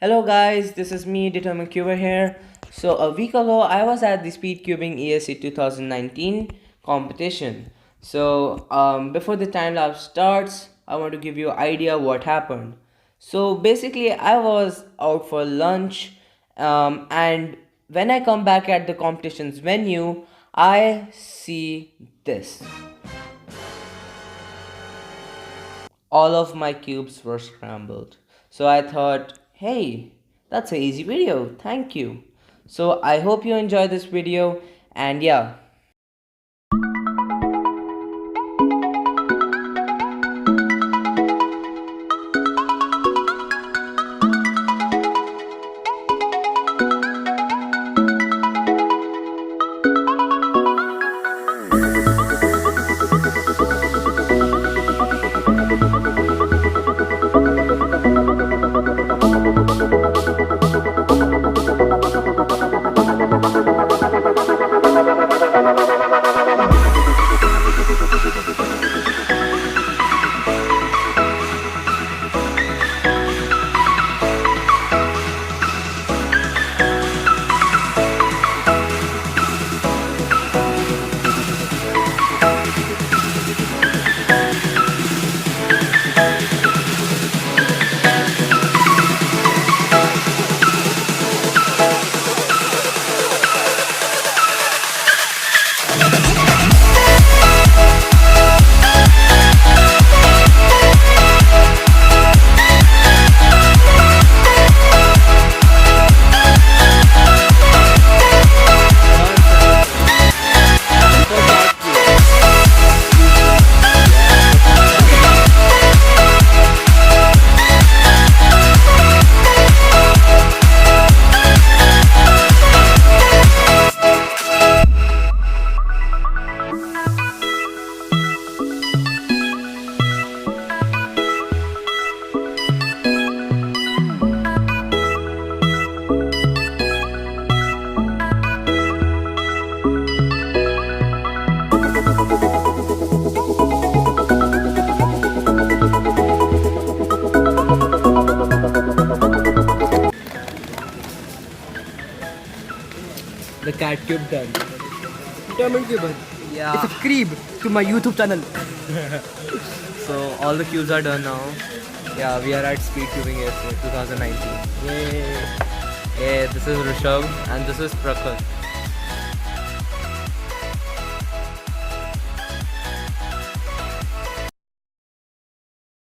Hello guys, this is me, Determined Cuber here. So a week ago, I was at the speedcubing ESC 2019 competition. Before the time lapse starts, I want to give you an idea what happened. So basically, I was out for lunch, and when I come back at the competition's venue, I see this. All of my cubes were scrambled. So I thought, hey, that's an easy video, thank you. So I hope you enjoy this video, and yeah. The cat cube done. Determined Cuber. Yeah. Subscribe to my YouTube channel. So all the cubes are done now. Yeah, we are at speedcubing ESC 2019. Yay. Yeah, this is Rishabh and this is Prakhar.